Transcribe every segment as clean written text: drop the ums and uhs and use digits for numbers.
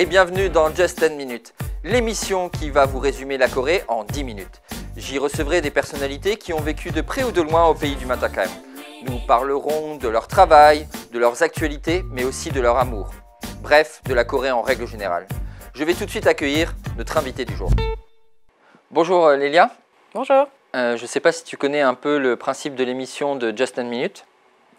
et bienvenue dans Just 10 Minutes, l'émission qui va vous résumer la Corée en 10 minutes. J'y recevrai des personnalités qui ont vécu de près ou de loin au pays du Mattacham. Nous parlerons de leur travail, de leurs actualités, mais aussi de leur amour. Bref, de la Corée en règle générale. Je vais tout de suite accueillir notre invité du jour. Bonjour Lélia. Bonjour. Je ne sais pas si tu connais un peu le principe de l'émission de Just 10 Minutes.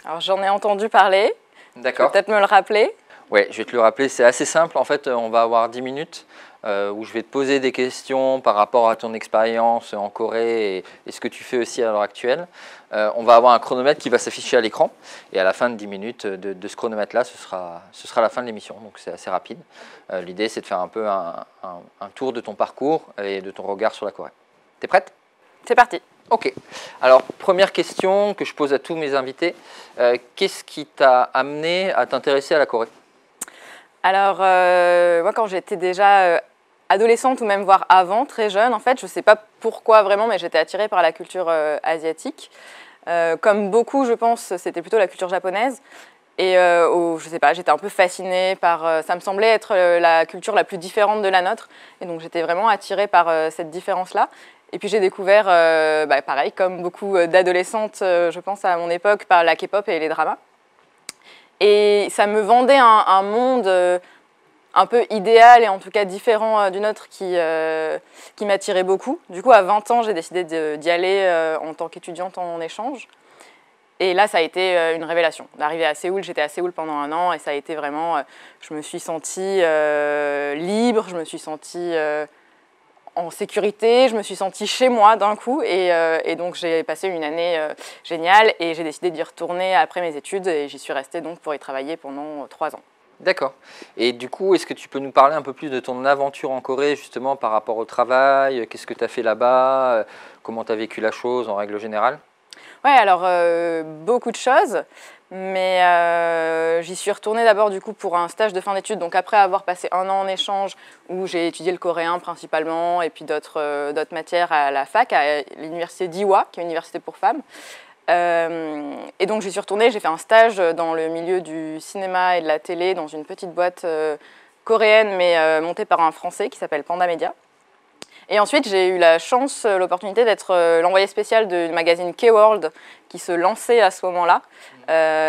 Alors j'en ai entendu parler. D'accord. Peut-être me le rappeler. Oui, je vais te le rappeler, c'est assez simple. En fait, on va avoir 10 minutes où je vais te poser des questions par rapport à ton expérience en Corée et ce que tu fais aussi à l'heure actuelle. On va avoir un chronomètre qui va s'afficher à l'écran et à la fin de 10 minutes de ce chronomètre-là, ce sera la fin de l'émission, donc c'est assez rapide. L'idée, c'est de faire un peu un tour de ton parcours et de ton regard sur la Corée. T'es prête ? C'est parti. Ok. Alors, première question que je pose à tous mes invités. Qu'est-ce qui t'a amené à t'intéresser à la Corée ? Alors, moi, quand j'étais déjà adolescente ou même voire avant, très jeune, en fait, je ne sais pas pourquoi vraiment, mais j'étais attirée par la culture asiatique. Comme beaucoup, je pense, c'était plutôt la culture japonaise. Et je sais pas, j'étais un peu fascinée par... ça me semblait être la culture la plus différente de la nôtre. Et donc, j'étais vraiment attirée par cette différence-là. Et puis, j'ai découvert, pareil, comme beaucoup d'adolescentes, je pense à mon époque, par la K-pop et les dramas. Et ça me vendait un monde un peu idéal et en tout cas différent du nôtre qui m'attirait beaucoup. Du coup, à 20 ans, j'ai décidé d'y aller en tant qu'étudiante en échange. Et là, ça a été une révélation. D'arriver à Séoul, j'étais à Séoul pendant 1 an et ça a été vraiment... je me suis sentie libre, je me suis sentie en sécurité, je me suis sentie chez moi d'un coup. Et donc, j'ai passé une année géniale et j'ai décidé d'y retourner après mes études. Et j'y suis restée donc pour y travailler pendant 3 ans. D'accord. Et du coup, est-ce que tu peux nous parler un peu plus de ton aventure en Corée, justement, par rapport au travail? Qu'est-ce que tu as fait là-bas? Comment tu as vécu la chose en règle générale? Oui, alors beaucoup de choses, mais j'y suis retournée d'abord du coup pour un stage de fin d'études, donc après avoir passé 1 an en échange où j'ai étudié le coréen principalement et puis d'autres matières à la fac, à l'université d'Iwa, qui est une université pour femmes. Et donc j'y suis retournée, j'ai fait un stage dans le milieu du cinéma et de la télé dans une petite boîte coréenne mais montée par un Français qui s'appelle Panda Media. Et ensuite, j'ai eu la chance, l'opportunité d'être l'envoyé spécial du magazine K-World qui se lançait à ce moment-là.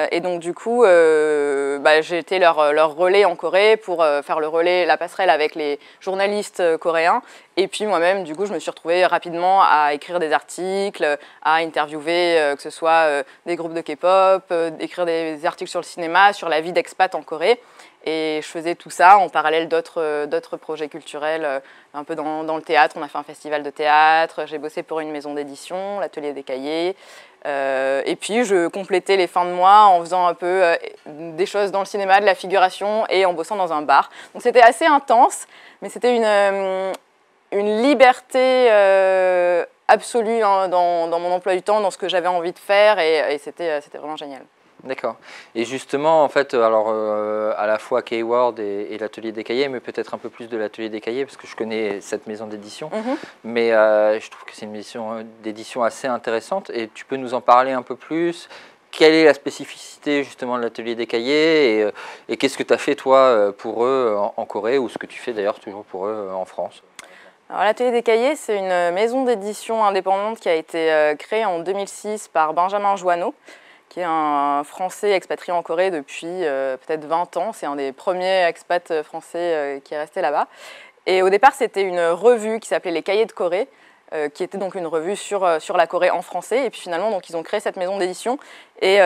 Et donc, du coup, j'ai été leur relais en Corée pour faire le relais, la passerelle avec les journalistes coréens. Et puis, moi-même, du coup, je me suis retrouvée rapidement à écrire des articles, à interviewer, que ce soit des groupes de K-pop, écrire des articles sur le cinéma, sur la vie d'expat en Corée. Et je faisais tout ça en parallèle d'autres projets culturels, un peu dans le théâtre. On a fait un festival de théâtre, j'ai bossé pour une maison d'édition, l'Atelier des Cahiers. Et puis, je complétais les fins de mois en faisant un peu des choses dans le cinéma, de la figuration et en bossant dans un bar. Donc, c'était assez intense, mais c'était une liberté absolue hein, dans mon emploi du temps, dans ce que j'avais envie de faire et c'était vraiment génial. D'accord. Et justement, en fait, alors à la fois K-World et l'Atelier des Cahiers, mais peut-être un peu plus de l'Atelier des Cahiers, parce que je connais cette maison d'édition, mais je trouve que c'est une maison d'édition assez intéressante, et tu peux nous en parler un peu plus? Quelle est la spécificité justement de l'Atelier des Cahiers, et qu'est-ce que tu as fait toi pour eux en Corée, ou ce que tu fais d'ailleurs toujours pour eux en France? Alors, l'Atelier des Cahiers, c'est une maison d'édition indépendante qui a été créée en 2006 par Benjamin Joanneau, qui est un Français expatrié en Corée depuis peut-être 20 ans. C'est un des premiers expats français qui est resté là-bas. Et au départ, c'était une revue qui s'appelait Les Cahiers de Corée, qui était donc une revue sur la Corée en français. Et puis finalement, donc, ils ont créé cette maison d'édition et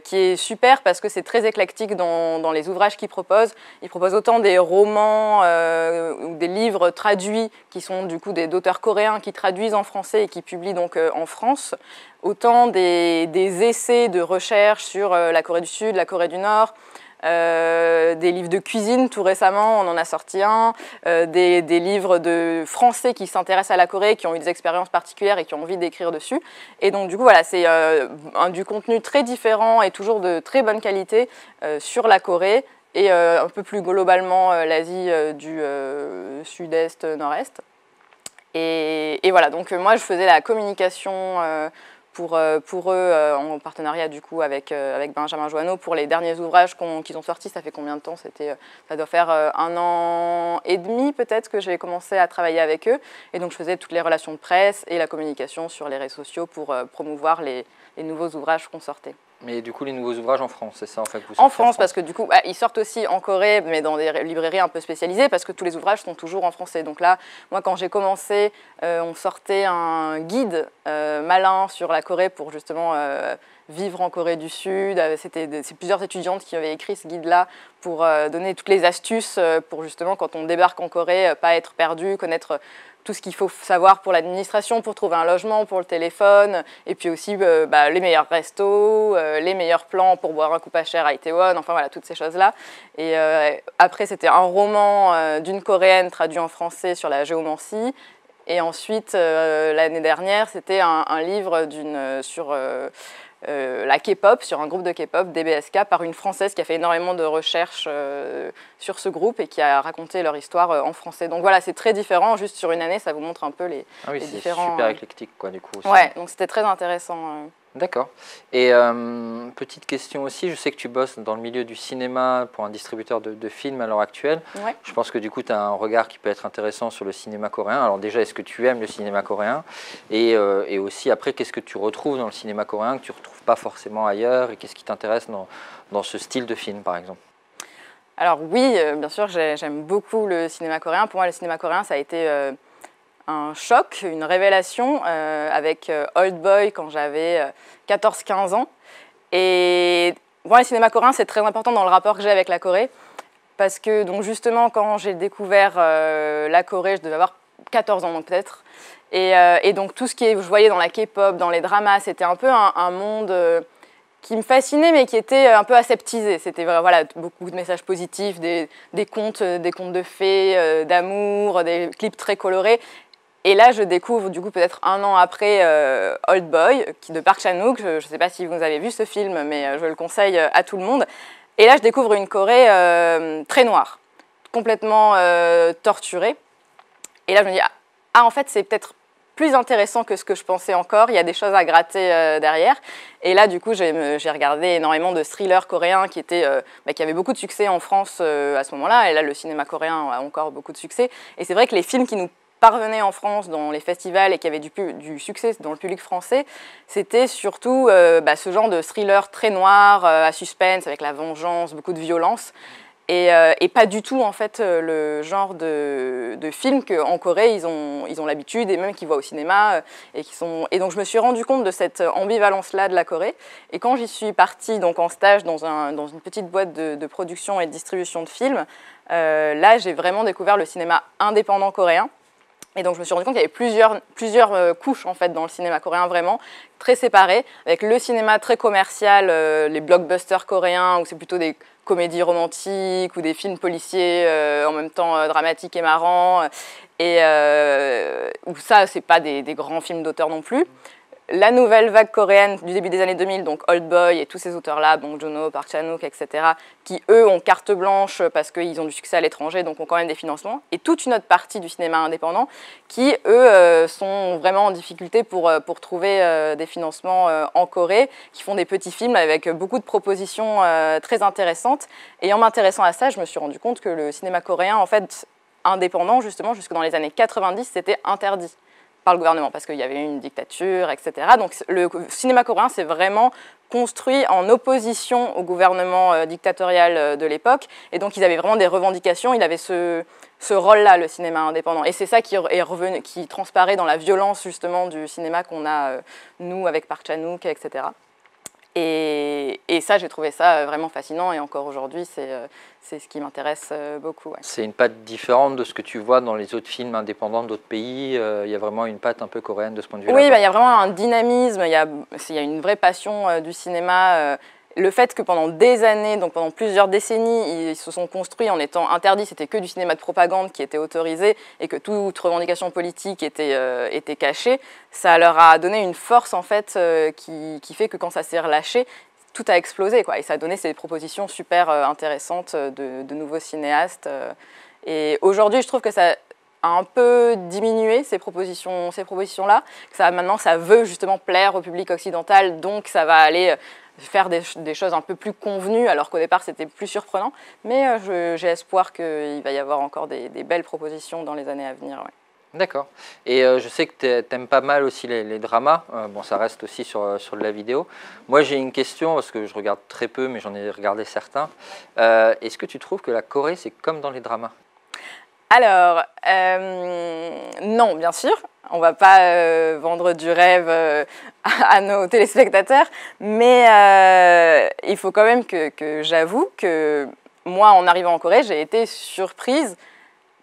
qui est super parce que c'est très éclectique dans les ouvrages qu'ils proposent. Ils proposent autant des romans ou des livres traduits qui sont du coup d'auteurs coréens qui traduisent en français et qui publient donc en France, autant des essais de recherche sur la Corée du Sud, la Corée du Nord, des livres de cuisine, tout récemment, on en a sorti un, des livres de Français qui s'intéressent à la Corée, qui ont eu des expériences particulières et qui ont envie d'écrire dessus. Et donc, du coup, voilà, c'est du contenu très différent et toujours de très bonne qualité sur la Corée et un peu plus globalement l'Asie du sud-est, nord-est. Et voilà, donc moi, je faisais la communication pour eux, en partenariat du coup avec Benjamin Joanneau, pour les derniers ouvrages qu'ils ont sortis. Ça fait combien de temps? Ça doit faire 1 an et demi peut-être que j'ai commencé à travailler avec eux. Et donc je faisais toutes les relations de presse et la communication sur les réseaux sociaux pour promouvoir les nouveaux ouvrages qu'on sortait. Mais du coup, les nouveaux ouvrages en France, c'est ça en fait que vous En sortez France, parce que du coup, ils sortent aussi en Corée, mais dans des librairies un peu spécialisées, parce que tous les ouvrages sont toujours en français. Donc là, moi, quand j'ai commencé, on sortait un guide malin sur la Corée pour justement vivre en Corée du Sud. C'est plusieurs étudiantes qui avaient écrit ce guide-là pour donner toutes les astuces pour justement, quand on débarque en Corée, pas être perdu, connaître tout ce qu'il faut savoir pour l'administration, pour trouver un logement, pour le téléphone, et puis aussi les meilleurs restos, les meilleurs plans pour boire un coup pas cher à Itaewon, enfin voilà, toutes ces choses-là. Et après, c'était un roman d'une Coréenne traduit en français sur la géomancie. Et ensuite, l'année dernière, c'était un livre sur la K-pop, sur un groupe de K-pop, DBSK, par une Française qui a fait énormément de recherches sur ce groupe et qui a raconté leur histoire en français. Donc voilà, c'est très différent. Juste sur une année, ça vous montre un peu les différents... c'est super éclectique, quoi, du coup. Aussi. Ouais, donc c'était très intéressant. D'accord. Et petite question aussi, je sais que tu bosses dans le milieu du cinéma pour un distributeur de films à l'heure actuelle. Ouais. Je pense que du coup, tu as un regard qui peut être intéressant sur le cinéma coréen. Alors déjà, est-ce que tu aimes le cinéma coréen? Et aussi, après, qu'est-ce que tu retrouves dans le cinéma coréen que tu ne retrouves pas forcément ailleurs? Et qu'est-ce qui t'intéresse dans ce style de film, par exemple? Alors oui, bien sûr, j'aime beaucoup le cinéma coréen. Pour moi, le cinéma coréen, ça a été... un choc, une révélation avec Old Boy quand j'avais 14-15 ans. Et moi, le cinéma coréen, c'est très important dans le rapport que j'ai avec la Corée. Parce que, donc, justement, quand j'ai découvert la Corée, je devais avoir 14 ans, donc peut-être. Et donc, tout ce que je voyais dans la K-pop, dans les dramas, c'était un peu un monde qui me fascinait, mais qui était un peu aseptisé. C'était voilà, beaucoup de messages positifs, des contes de fées, d'amour, des clips très colorés. Et là, je découvre, du coup, peut-être 1 an après, Old Boy, de Park Chan-wook. Je ne sais pas si vous avez vu ce film, mais je le conseille à tout le monde. Et là, je découvre une Corée très noire, complètement torturée. Et là, je me dis, en fait, c'est peut-être plus intéressant que ce que je pensais encore. Il y a des choses à gratter derrière. Et là, du coup, j'ai regardé énormément de thrillers coréens qui avaient beaucoup de succès en France à ce moment-là. Et là, le cinéma coréen a encore beaucoup de succès. Et c'est vrai que les films qui nous parvenaient en France dans les festivals et qui avaient du succès dans le public français, c'était surtout ce genre de thriller très noir, à suspense, avec la vengeance, beaucoup de violence. Et pas du tout en fait le genre de film qu'en Corée ils ont l'habitude et même qu'ils voient au cinéma et donc je me suis rendu compte de cette ambivalence là de la Corée. Et quand j'y suis partie donc en stage dans une petite boîte de production et de distribution de films, là j'ai vraiment découvert le cinéma indépendant coréen. Et donc je me suis rendu compte qu'il y avait plusieurs couches en fait dans le cinéma coréen, vraiment très séparées, avec le cinéma très commercial, les blockbusters coréens où c'est plutôt des comédies romantiques ou des films policiers en même temps dramatiques et marrants, et où ça c'est pas des grands films d'auteur non plus. La nouvelle vague coréenne du début des années 2000, donc Old Boy et tous ces auteurs-là, Bong Joon-ho, Park Chan-wook, etc., qui, eux, ont carte blanche parce qu'ils ont du succès à l'étranger, donc ont quand même des financements. Et toute une autre partie du cinéma indépendant qui, eux, sont vraiment en difficulté pour trouver des financements en Corée, qui font des petits films avec beaucoup de propositions très intéressantes. Et en m'intéressant à ça, je me suis rendu compte que le cinéma coréen, en fait, indépendant, justement, jusque dans les années 90, c'était interdit par le gouvernement, parce qu'il y avait eu une dictature, etc. Donc le cinéma coréen s'est vraiment construit en opposition au gouvernement dictatorial de l'époque, et donc ils avaient vraiment des revendications, il avait ce rôle-là, le cinéma indépendant. Et c'est ça qui transparaît dans la violence, justement, du cinéma qu'on a, nous, avec Park Chan-wook, etc. Et ça, j'ai trouvé ça vraiment fascinant, et encore aujourd'hui, c'est ce qui m'intéresse beaucoup. Ouais. C'est une patte différente de ce que tu vois dans les autres films indépendants d'autres pays. Il y a vraiment une patte un peu coréenne de ce point de vue-là. Oui, il y a vraiment un dynamisme, il y a une vraie passion du cinéma. Le fait que pendant des années, donc pendant plusieurs décennies, ils se sont construits en étant interdits, c'était que du cinéma de propagande qui était autorisé et que toute revendication politique était cachée, ça leur a donné une force en fait qui fait que quand ça s'est relâché, tout a explosé, quoi. Et ça a donné ces propositions super intéressantes de nouveaux cinéastes. Et aujourd'hui, je trouve que ça a un peu diminué ces propositions-là. Maintenant, ça veut justement plaire au public occidental, donc ça va aller faire des choses un peu plus convenues, alors qu'au départ, c'était plus surprenant. Mais j'ai espoir qu'il va y avoir encore des belles propositions dans les années à venir. Ouais. D'accord. Et je sais que tu aimes pas mal aussi les dramas. Bon, ça reste aussi sur de la vidéo. Moi, j'ai une question, parce que je regarde très peu, mais j'en ai regardé certains. Est-ce que tu trouves que la Corée, c'est comme dans les dramas? Alors, non, bien sûr. On ne va pas vendre du rêve à nos téléspectateurs, mais il faut quand même que j'avoue que moi, en arrivant en Corée, j'ai été surprise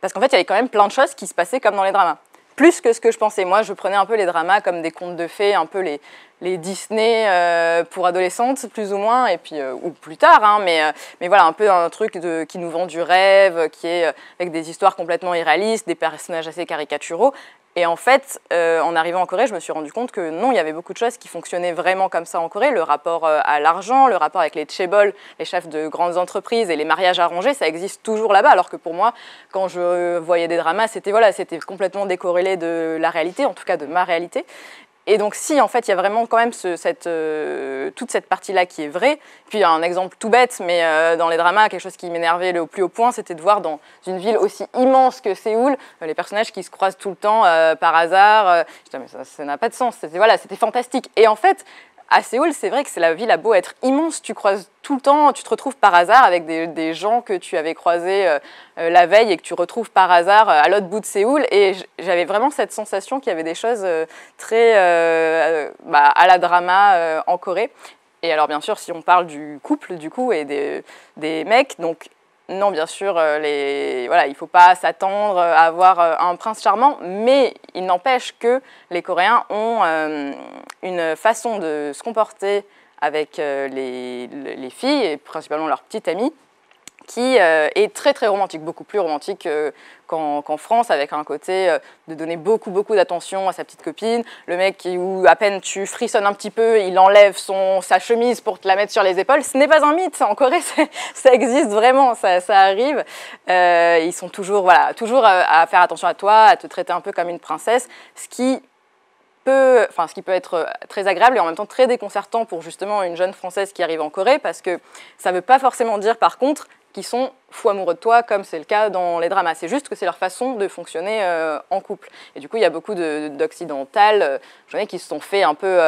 parce qu'en fait, il y avait quand même plein de choses qui se passaient comme dans les dramas. Plus que ce que je pensais. Moi, je prenais un peu les dramas comme des contes de fées, un peu les Disney pour adolescentes, plus ou moins, et puis, ou plus tard, hein, mais voilà, un peu un truc qui nous vend du rêve, qui est avec des histoires complètement irréalistes, des personnages assez caricaturaux. Et en fait, en arrivant en Corée, je me suis rendu compte que non, il y avait beaucoup de choses qui fonctionnaient vraiment comme ça en Corée. Le rapport à l'argent, le rapport avec les chaebol, les chefs de grandes entreprises et les mariages arrangés, ça existe toujours là-bas. Alors que pour moi, quand je voyais des dramas, c'était complètement décorrélé de la réalité, en tout cas de ma réalité. Et donc si, en fait, il y a vraiment quand même toute cette partie-là qui est vraie. Puis un exemple tout bête, mais dans les dramas, quelque chose qui m'énervait le plus haut point, c'était de voir dans une ville aussi immense que Séoul, les personnages qui se croisent tout le temps par hasard. Je disais, mais ça n'a pas de sens. C'était fantastique. Et en fait, à Séoul, c'est vrai que la ville a beau être immense, tu croises tout le temps, tu te retrouves par hasard avec des gens que tu avais croisés la veille et que tu retrouves par hasard à l'autre bout de Séoul. Et j'avais vraiment cette sensation qu'il y avait des choses très à la drama en Corée. Et alors bien sûr, si on parle du couple du coup et des mecs, donc non, bien sûr, il ne faut pas s'attendre à avoir un prince charmant, mais il n'empêche que les Coréens ont une façon de se comporter avec les filles, et principalement leurs petites amies, qui est très très romantique, beaucoup plus romantique qu'en France, avec un côté de donner beaucoup d'attention à sa petite copine. Le mec où à peine tu frissonnes un petit peu, il enlève sa chemise pour te la mettre sur les épaules. Ce n'est pas un mythe, en Corée ça existe vraiment, ça arrive. Ils sont toujours à faire attention à toi, à te traiter un peu comme une princesse, ce qui peut être très agréable et en même temps très déconcertant pour justement une jeune Française qui arrive en Corée, parce que ça ne veut pas forcément dire par contre qu'ils sont fous amoureux de toi comme c'est le cas dans les dramas. C'est juste que c'est leur façon de fonctionner en couple. Et du coup, il y a beaucoup d'occidentales qui se sont fait un peu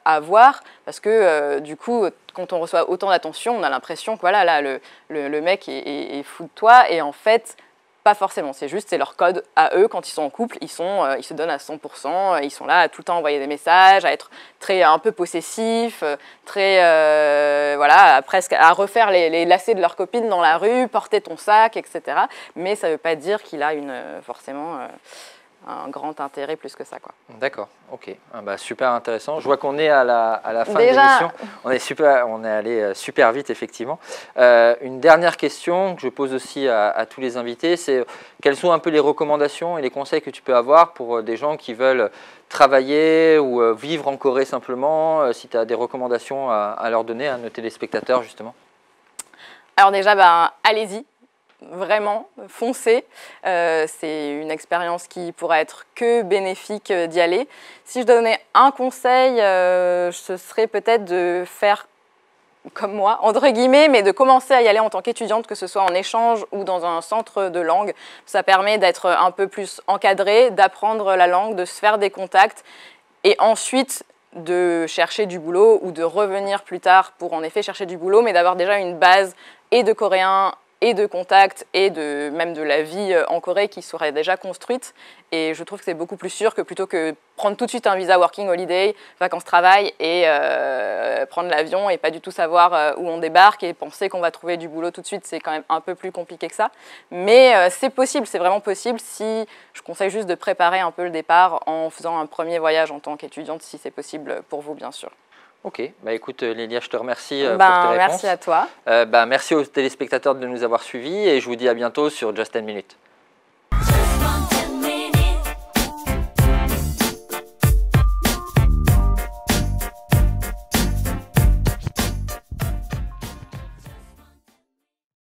avoir parce que du coup, quand on reçoit autant d'attention, on a l'impression que voilà, là, le mec est fou de toi et en fait, pas forcément, c'est leur code à eux. Quand ils sont en couple, ils se donnent à 100%, ils sont là à tout le temps envoyer des messages, à être un peu possessifs, presque à refaire les lacets de leur copine dans la rue, porter ton sac, etc. Mais ça ne veut pas dire qu'il a forcément un grand intérêt plus que ça, quoi. D'accord, ok. Super intéressant. Je vois qu'on est à la fin de l'émission. On est allé super vite, effectivement. Une dernière question que je pose aussi à tous les invités, c'est quelles sont un peu les recommandations et les conseils que tu peux avoir pour des gens qui veulent travailler ou vivre en Corée simplement, si tu as des recommandations à leur donner à nos téléspectateurs, justement. Alors déjà, allez-y. Vraiment, foncez. C'est une expérience qui pourra être que bénéfique d'y aller. Si je donnais un conseil, ce serait peut-être de faire comme moi, entre guillemets, mais de commencer à y aller en tant qu'étudiante, que ce soit en échange ou dans un centre de langue. Ça permet d'être un peu plus encadré, d'apprendre la langue, de se faire des contacts et ensuite de chercher du boulot ou de revenir plus tard pour en effet chercher du boulot, mais d'avoir déjà une base et de coréen et de contacts et même de la vie en Corée qui serait déjà construite. Et je trouve que c'est beaucoup plus sûr que plutôt que prendre tout de suite un visa working holiday, vacances-travail et prendre l'avion et pas du tout savoir où on débarque et penser qu'on va trouver du boulot tout de suite, c'est quand même un peu plus compliqué que ça. Mais c'est possible, c'est vraiment possible si je conseille juste de préparer un peu le départ en faisant un premier voyage en tant qu'étudiante, si c'est possible pour vous, bien sûr. Ok, écoute Lélia, je te remercie pour tes réponses. Merci à toi. Merci aux téléspectateurs de nous avoir suivis et je vous dis à bientôt sur Just 10 Minutes.